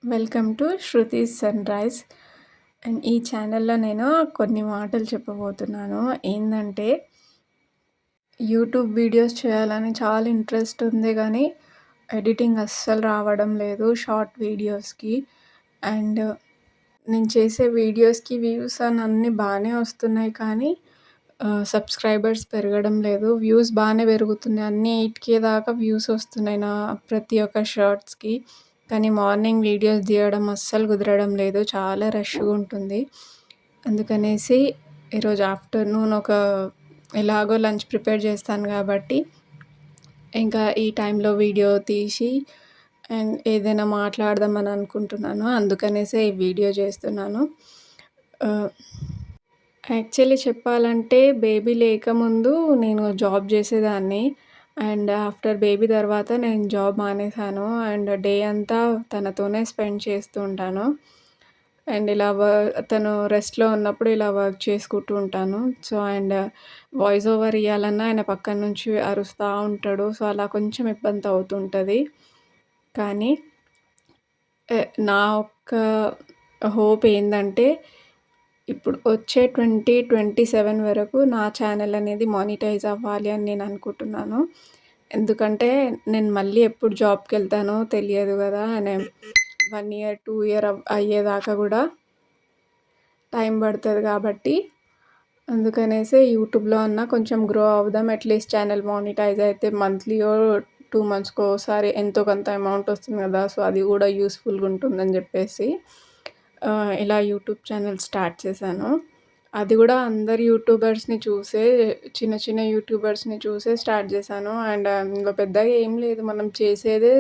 Welcome to Shruti's sunrise. And ఈ ఛానల్‌లో నేను కొన్ని మాటలు చెప్పబోతున్నాను. ఏందంటే, యూట్యూబ్ వీడియోస్ చేయాలని చాలా ఇంట్రెస్ట్ ఉంది గానీ, ఎడిటింగ్ అస్సలు రావడం లేదు షార్ట్ వీడియోస్‌కి. అండ్ నేను చేసే వీడియోస్‌కి వ్యూస్ అని అన్నీ బానే వస్తున్నాయి కానీ, సబ్స్క్రైబర్స్ పెరగడం లేదు. వ్యూస్ బానే పెరుగుతున్నాయి. అన్నీ 8K దాకా వ్యూస్ వస్తున్నాయి నా ప్రతి ఒక్క షార్ట్స్‌కి. కానీ మార్నింగ్ వీడియోస్ తీయడం అస్సలు కుదరడం లేదు. చాలా రష్‌గా ఉంటుంది. అందుకనేసి ఈరోజు ఆఫ్టర్‌నూన్ ఎలాగో లంచ్ ప్రిపేర్ చేస్తాను కాబట్టి, ఇంకా ఈ టైంలో వీడియో తీసి అండ్ ఏదైనా మాట్లాడదామని అనుకుంటున్నాను. అందుకనేసే ఈ వీడియో చేస్తున్నాను. యాక్చువల్లీ చెప్పాలంటే బేబీ లేకముందు నేను జాబ్ చేసేదాన్ని. అండ్ ఆఫ్టర్ బేబీ తర్వాత నేను జాబ్ మానేశాను. అండ్ డే అంతా తనతోనే స్పెండ్ చేస్తూ ఉంటాను. అండ్ ఇలా తను రెస్ట్‌లో ఉన్నప్పుడు ఇలా వర్క్ చేసుకుంటూ ఉంటాను. సో, అండ్ వాయిస్ ఓవర్ ఇయ్యాలన్నా ఆయన పక్కన నుంచి అరుస్తా ఉంటాడు. సో, అలా కొంచెం ఇబ్బంది అవుతుంటది. కానీ నా ఒక్క హోప్ ఏందంటే, ఇప్పుడు వచ్చే 2027 వరకు నా ఛానల్ అనేది మానిటైజ్ అవ్వాలి అని నేను అనుకుంటున్నాను. ఎందుకంటే నేను మళ్ళీ ఎప్పుడు జాబ్‌కెళ్తానో తెలియదు గదా! 1 ఇయర్, 2 ఇయర్ అయ్యేదాకా గూడా టైం పడతది కాబట్టి, అందుకనేసే యూట్యూబ్‌లో అన్నా కొంచెం గ్రో అవుదాం. అట్‌లీస్ట్ ఛానల్ మానిటైజ్ అయితే మంత్లీయో, 2 మంత్స్‌కో ఓసారి ఎంతో కొంత అమౌంట్ వస్తుంది గదా! సో, అది గూడా యూజ్‌ఫుల్‌గా ఉంటుందని జెప్పేసి ఇలా యూట్యూబ్ ఛానల్ స్టార్ట్ చేశాను. అది గూడా అందరు యూట్యూబర్స్‌ని చూసే చిన్న చిన్న యూట్యూబర్స్‌ని చూసే స్టార్ట్ చేశాను. అండ్ అందులో పెద్దగా ఏం లేదు. మనం చేసేదే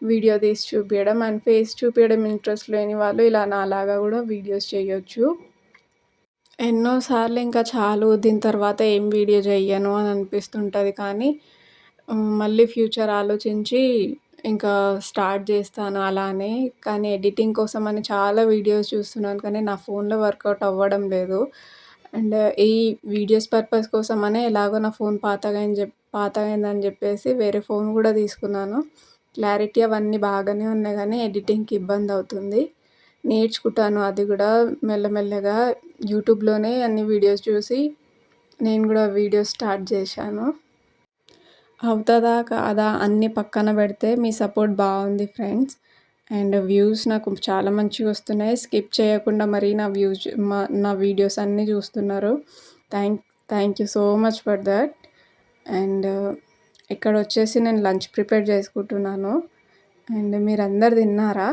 వీడియో తీసి చూపియడం అండ్ ఫేస్ చూపియడం ఇంట్రెస్ట్ లేని వాళ్ళు ఇలా నాలాగా గూడా వీడియోస్ చేయొచ్చు. ఎన్నో సార్లు ఇంకా చాలు దీని తర్వాత ఏం వీడియో చెయ్యను అని అనిపిస్తుంటది కానీ, మళ్ళీ ఫ్యూచర్ ఆలోచించి ఇంకా స్టార్ట్ చేస్తాను అలానే. కానీ ఎడిటింగ్ కోసమని చాలా వీడియోస్ చూస్తున్నాను కానీ నా ఫోన్‌లో వర్కౌట్ అవ్వడం లేదు. అండ్ ఈ వీడియోస్ పర్పస్ కోసమనే ఎలాగో నా ఫోన్ పాతగయిందని చెప్పేసి వేరే ఫోన్ కూడా తీసుకున్నాను. క్లారిటీ అవన్నీ బాగానే ఉన్నాయి కానీ ఎడిటింగ్‌కి ఇబ్బందవుతుంది. నేర్చుకుంటాను అది గూడా మెల్లమెల్లగా. యూట్యూబ్‌లోనే అన్ని వీడియోస్ చూసి నేను గూడా వీడియోస్ స్టార్ట్ చేశాను. అవుతదా? కాదా? అన్నీ పక్కన పెడితే మీ సపోర్ట్ బావుంది ఫ్రెండ్స్. అండ్ వ్యూస్ నాకు చాలా మంచిగొస్తున్నాయి. స్కిప్ చేయకుండా మరీ నా వీడియోస్ అన్నీ చూస్తున్నారు. Thank thank you so much for that. And ఇక్కడొచ్చేసి నేను లంచ్ ప్రిపేర్ చేసుకుంటున్నాను. అండ్ మీరందరు తిన్నారా?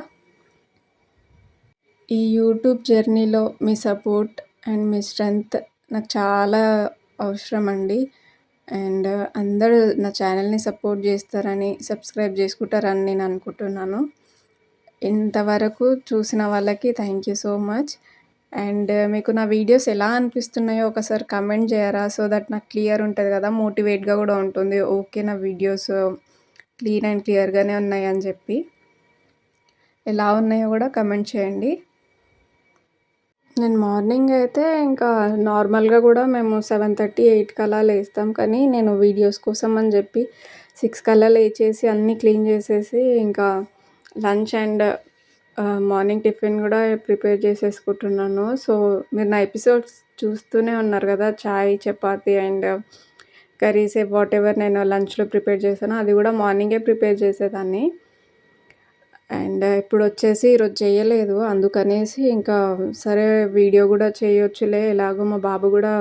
ఈ యూట్యూబ్ జర్నీలో మీ సపోర్ట్ అండ్ మీ స్ట్రెంగ్త్ నాకు చాలా అవసరమండి. అండ్ అందరూ నా ఛానల్‌ని సపోర్ట్ చేస్తారని, సబ్స్క్రైబ్ చేసుకుంటారని నేను అనుకుంటున్నాను. ఇంతవరకు చూసిన వాళ్ళకి thank you so much. And మీకు నా వీడియోస్ ఎలా అనిపిస్తున్నాయో ఒకసారి కమెంట్ చేయరా? సో దట్ నాకు క్లియర్ ఉంటది కదా! మోటివేట్‌గా కూడా ఉంటుంది. ఓకే. నా వీడియోస్ క్లీన్ అండ్ క్లియర్‌గానే ఉన్నాయని చెప్పి. ఎలా ఉన్నాయో కూడా కమెంట్ చేయండి. నేను మార్నింగ్ అయితే ఇంకా నార్మల్‌గా గూడా మేము 7:30, 8 కల్లా లేస్తాం. కానీ నేను వీడియోస్ కోసం అని జెప్పి 6 కల్లా లేచేసి అన్నీ క్లీన్ జేసేసి ఇంకా లంచ్ అండ్ మార్నింగ్ టిఫిన్ గూడా ప్రిపేర్ చేసేసుకుంటున్నాను. సో, మీరు నా ఎపిసోడ్స్ చూస్తూనే ఉన్నారు గదా! చాయ్, చపాతీ అండ్ కర్రీస్ వాటెవర్ నేను లంచ్‌లో ప్రిపేర్ చేశానో అది గూడా మార్నింగే ప్రిపేర్ చేసేదాన్ని. అండ్ ఇప్పుడొచ్చేసి ఈరోజు చేయలేదు. అందుకనేసి ఇంకా సరే వీడియో గూడా చేయొచ్చులే ఎలాగో మా బాబు గూడా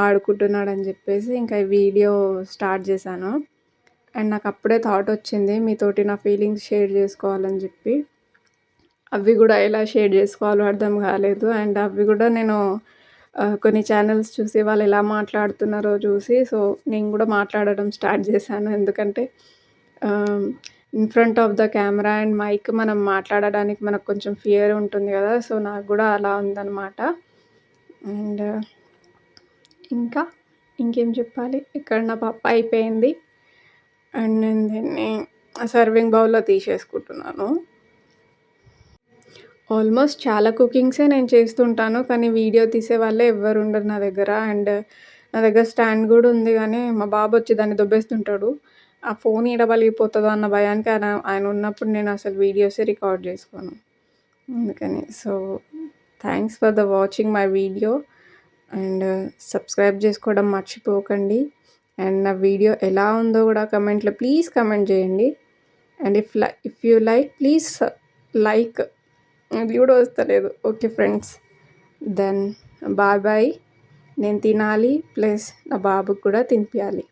ఆడుకుంటున్నాడని జెప్పేసి ఇంకా ఈ వీడియో స్టార్ట్ చేశాను. అండ్ నాకప్పుడే థాట్ వచ్చింది మీతోటి నా ఫీలింగ్స్ షేర్ చేసుకోవాలని జెప్పి. అవి గూడా ఎలా షేర్ జేసుకోవాలో అర్థం గాలేదు. అండ్ అవి గూడా నేను కొన్ని ఛానల్స్ చూసి వాళ్ళు ఎలా మాట్లాడుతున్నారో చూసి సో, నేను గూడా మాట్లాడడం స్టార్ట్ చేశాను. ఎందుకంటే in front of the camera and mike మనం మాట్లాడడానికి మనకు కొంచెం ఫియర్ ఉంటుంది గదా! సో, నాకు గూడా అలా ఉందనమాట. అండ్ ఇంకా ఇంకేం చెప్పాలి? ఇక్కడ నా పప్పు అయిపోయింది. అండ్ నేను దీన్ని సర్వింగ్ బౌల్‌లో తీసేసుకుంటున్నాను. ఆల్మోస్ట్ చాలా కుకింగ్సే నేను చేస్తుంటాను. కానీ వీడియో తీసేవాళ్ళే ఎవ్వరు ఉండరు నా దగ్గర. అండ్ నా దగ్గర స్టాండ్ గూడా ఉంది గానీ, మా బాబొచ్చి దాన్ని దొబ్బేస్తుంటాడు. ఆ ఫోన్ ఏడ పలిగిపోతదో అన్న భయానికి ఆయన ఉన్నప్పుడు నేను అసలు వీడియోసే రికార్డ్ చేసుకోను. అందుకని. So, thanks for the watching my video and subscribe చేసుకోవడం మర్చిపోకండి. అండ్ నా వీడియో ఎలా ఉందో కూడా కమెంట్‌లో ప్లీజ్ కమెంట్ చేయండి. And if you like please like. అది కూడా వస్తలేదు. Okay friends. Then bye bye. నేను తినాలి ప్లస్ నా బాబుకి కూడా తినిపియాలి.